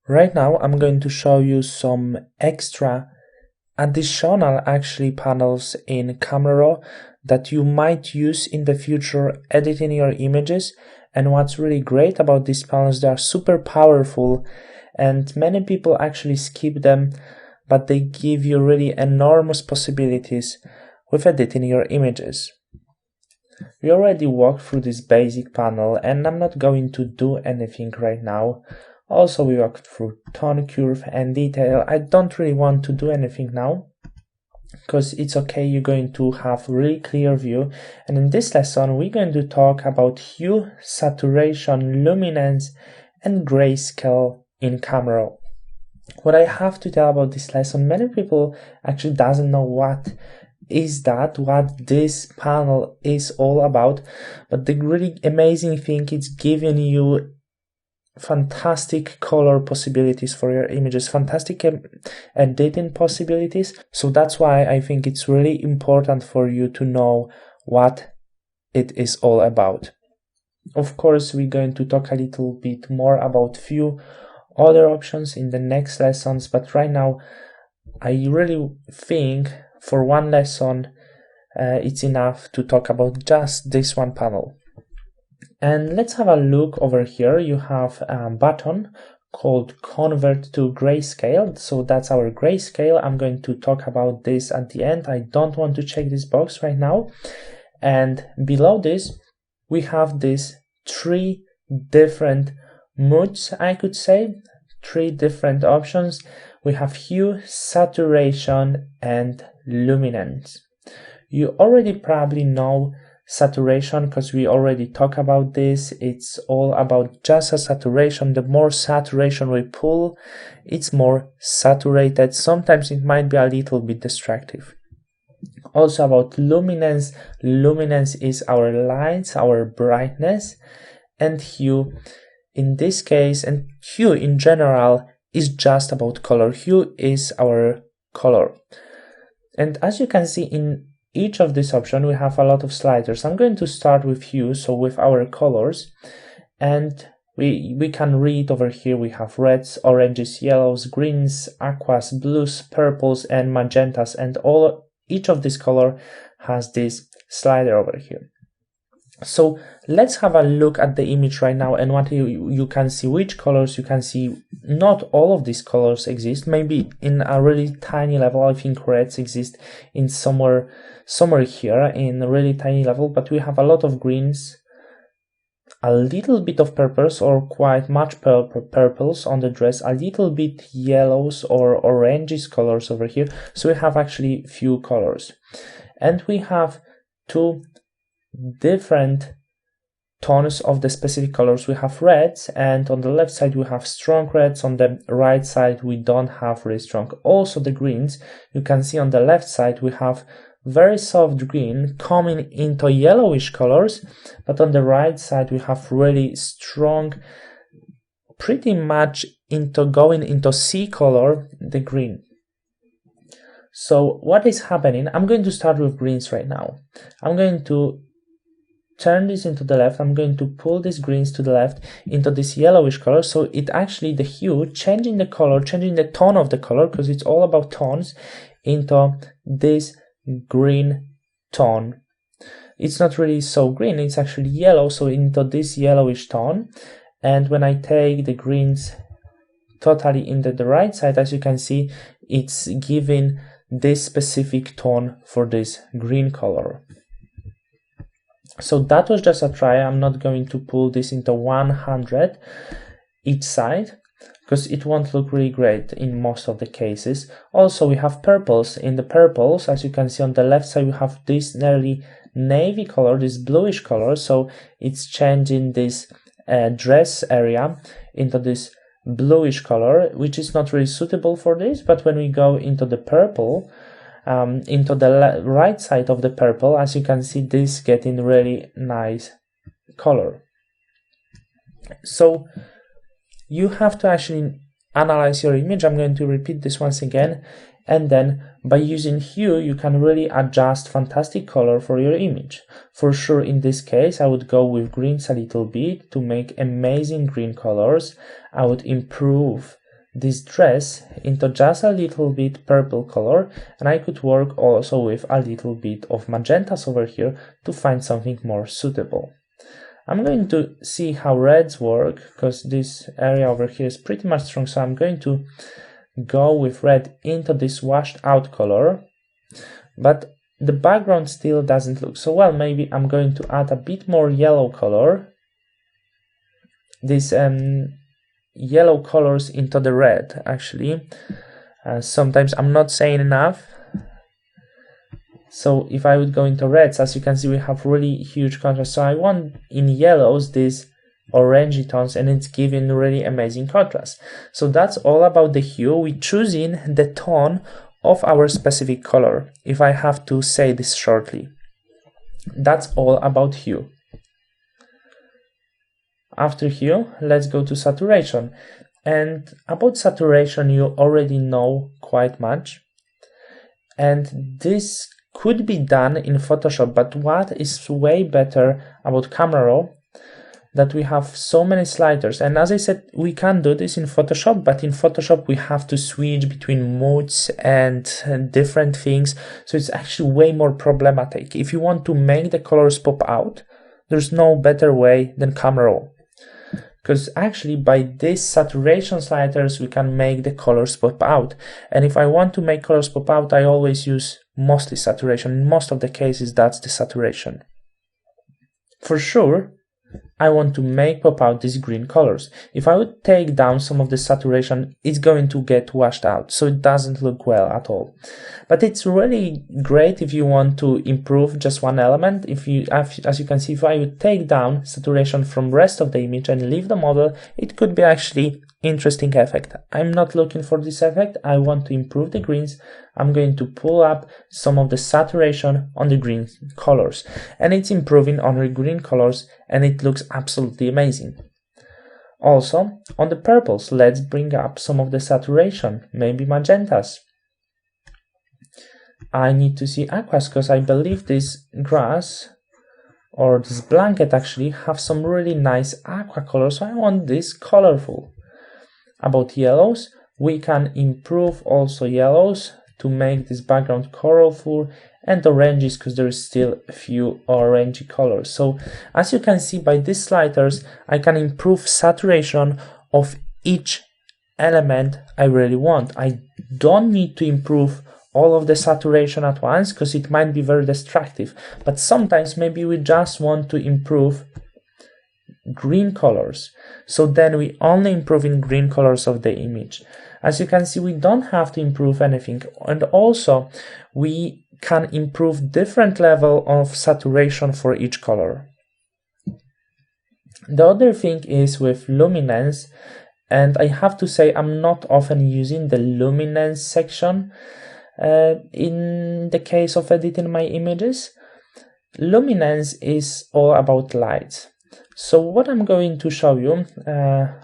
Right now, I'm going to show you some extra additional panels in Camera Raw that you might use in the future editing your images. And what's really great about these panels, they are super powerful and many people actually skip them, but they give you really enormous possibilities with editing your images. We already walked through this basic panel and I'm not going to do anything right now. Also, we walked through tone curve and detail. I don't really want to do anything now because it's okay, you're going to have a really clear view. And in this lesson, we're going to talk about hue, saturation, luminance, and grayscale in Camera Raw. What I have to tell about this lesson, many people actually doesn't know what this panel is all about, but the really amazing thing is giving you fantastic color possibilities for your images, fantastic editing possibilities. So that's why I think it's really important for you to know what it is all about. Of course, we're going to talk a little bit more about few other options in the next lessons, but right now I really think for one lesson it's enough to talk about just this one panel. And let's have a look over here. You have a button called Convert to Grayscale. So that's our grayscale. I'm going to talk about this at the end. I don't want to check this box right now. And below this, we have these three different moods, I could say, three different options. We have hue, saturation, and luminance. You already probably know saturation because we already talked about this. It's all about just a saturation. The more saturation we pull, it's more saturated. Sometimes it might be a little bit destructive. Also about luminance. Luminance is our lights, our brightness, and hue in this case, and hue in general is just about color. Hue is our color. And as you can see in each of these options, we have a lot of sliders. I'm going to start with hue, so with our colors, and we can read over here. We have reds, oranges, yellows, greens, aquas, blues, purples, and magentas, and each of these color has this slider over here. So let's have a look at the image right now, and what you can see which colors you can see. Not all of these colors exist, maybe in a really tiny level. I think reds exist in somewhere here in a really tiny level, but we have a lot of greens, a little bit of purples or quite much purples on the dress, a little bit yellows or oranges colors over here. So we have actually few colors, and we have two different tones of the specific colors. We have reds, and on the left side we have strong reds, on the right side we don't have really strong. Also the greens, you can see on the left side we have very soft green coming into yellowish colors, but on the right side we have really strong, pretty much going into sea color, the green. So what is happening? I'm going to start with greens right now. I'm going to turn this into the left. I'm going to pull these greens to the left into this yellowish color. So it actually, the hue, changing the color, changing the tone of the color, because it's all about tones, into this green tone. It's not really so green, it's actually yellow, so into this yellowish tone. And when I take the greens totally into the right side, as you can see, it's giving this specific tone for this green color. So that was just a try. I'm not going to pull this into 100 each side because it won't look really great in most of the cases. Also, we have purples. In the purples, as you can see on the left side, we have this nearly navy color, this bluish color. So it's changing this dress area into this bluish color, which is not really suitable for this. But when we go into the purple, into the right side of the purple, as you can see, this getting really nice color. So you have to actually analyze your image. I'm going to repeat this once again, and then by using hue you can really adjust fantastic color for your image. For sure, in this case I would go with greens a little bit to make amazing green colors. I would improve this dress into just a little bit purple color, and I could work also with a little bit of magentas over here to find something more suitable. I'm going to see how reds work, because this area over here is pretty much strong, so I'm going to go with red into this washed out color, but the background still doesn't look so well. Maybe I'm going to add a bit more yellow color, this yellow colors into the red actually. Sometimes I'm not saying enough. So if I would go into reds, as you can see, we have really huge contrast. So I want in yellows these orangey tones, and it's giving really amazing contrast. So that's all about the hue. We're choosing the tone of our specific color, if I have to say this shortly. That's all about hue. After hue, let's go to saturation. And about saturation, you already know quite much. And this could be done in Photoshop, but what is way better about Camera Raw, that we have so many sliders. And as I said, we can do this in Photoshop, but in Photoshop we have to switch between moods and different things, so it's actually way more problematic. If you want to make the colors pop out, there's no better way than Camera Raw, because actually by these saturation sliders we can make the colors pop out. And if I want to make colors pop out, I always use mostly saturation. In most of the cases, that's the saturation. For sure, I want to make pop out these green colors. If I would take down some of the saturation, it's going to get washed out, so it doesn't look well at all. But it's really great if you want to improve just one element. If you, as you can see, if I would take down saturation from rest of the image and leave the model, it could be actually interesting effect. I'm not looking for this effect. I want to improve the greens. I'm going to pull up some of the saturation on the green colors, and it's improving on the green colors, and it looks absolutely amazing. Also, on the purples, let's bring up some of the saturation, maybe magentas. I need to see aquas, because I believe this grass or this blanket actually have some really nice aqua colors, so I want this colorful. About yellows, we can improve also yellows to make this background colorful, and oranges, because there is still a few orangey colors. So as you can see by these sliders, I can improve saturation of each element I really want. I don't need to improve all of the saturation at once, because it might be very destructive, but sometimes maybe we just want to improve green colors, so then we only improve in green colors of the image. As you can see, we don't have to improve anything, and also we can improve different level of saturation for each color. The other thing is with luminance, and I have to say I'm not often using the luminance section in the case of editing my images. Luminance is all about light. So what I'm going to show you,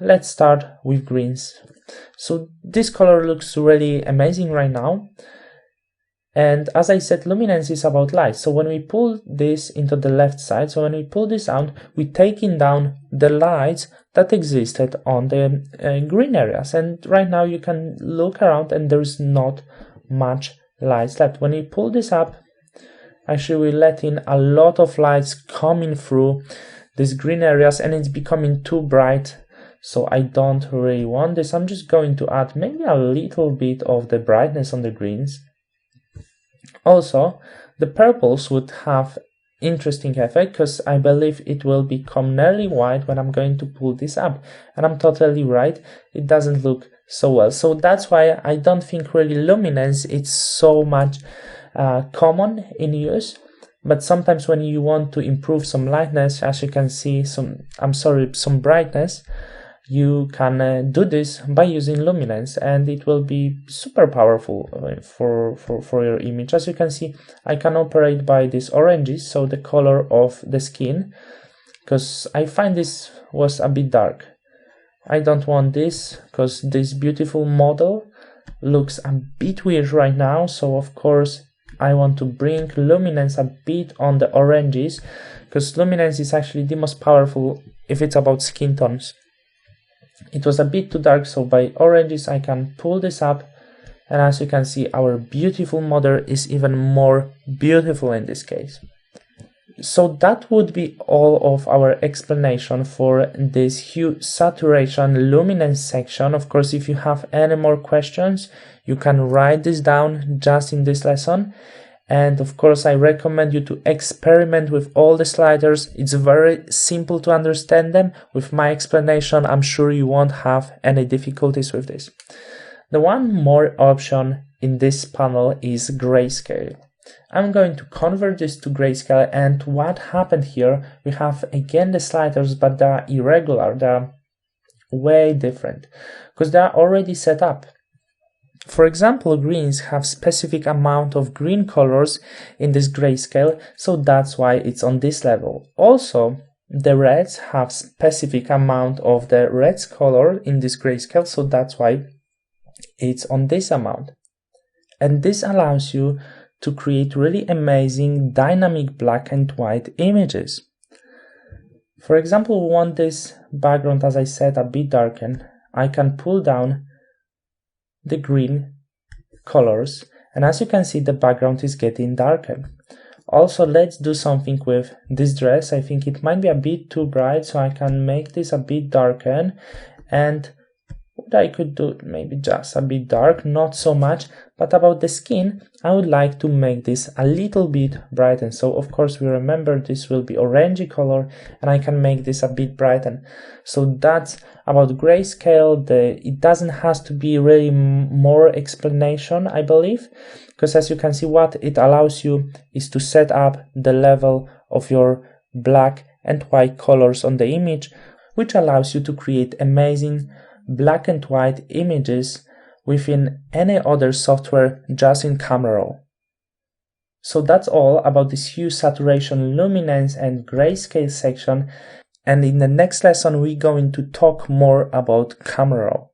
let's start with greens. So this color looks really amazing right now. And as I said, luminance is about light. So when we pull this into the left side, so when we pull this out, we're taking down the lights that existed on the green areas. And right now you can look around and there's not much lights left. When we pull this up, actually we're letting a lot of lights coming through these green areas, and it's becoming too bright. So I don't really want this. I'm just going to add maybe a little bit of the brightness on the greens. Also, the purples would have interesting effect, because I believe it will become nearly white when I'm going to pull this up. And I'm totally right, it doesn't look so well. So that's why I don't think really luminance is so much common in use. But sometimes when you want to improve some lightness, as you can see, some brightness, you can do this by using luminance, and it will be super powerful for your image. As you can see, I can operate by these oranges, so the color of the skin, because I find this was a bit dark. I don't want this, because this beautiful model looks a bit weird right now, so of course I want to bring luminance a bit on the oranges, because luminance is actually the most powerful if it's about skin tones. It was a bit too dark, so by oranges I can pull this up, and as you can see, our beautiful model is even more beautiful in this case. So that would be all of our explanation for this hue, saturation, luminance section. Of course, if you have any more questions, you can write this down just in this lesson. And of course, I recommend you to experiment with all the sliders. It's very simple to understand them. With my explanation, I'm sure you won't have any difficulties with this. The one more option in this panel is grayscale. I'm going to convert this to grayscale, and what happened here, we have again the sliders, but they're irregular, they're way different because they're already set up. For example, greens have specific amount of green colors in this grayscale, so that's why it's on this level. Also, the reds have specific amount of the reds color in this grayscale, so that's why it's on this amount. And this allows you to create really amazing dynamic black and white images. For example, we want this background, as I said, a bit darkened. I can pull down the green colors, and as you can see, the background is getting darker. Also, let's do something with this dress. I think it might be a bit too bright, so I can make this a bit darker, and what I could do, maybe just a bit dark, not so much. But about the skin, I would like to make this a little bit brighten. So of course we remember this will be orangey color, and I can make this a bit brighten. So that's about grayscale. It doesn't have to be really more explanation, I believe, because as you can see, what it allows you is to set up the level of your black and white colors on the image, which allows you to create amazing black and white images within any other software just in Camera Raw. So that's all about this hue, saturation, luminance and grayscale section, and in the next lesson we're going to talk more about Camera Raw.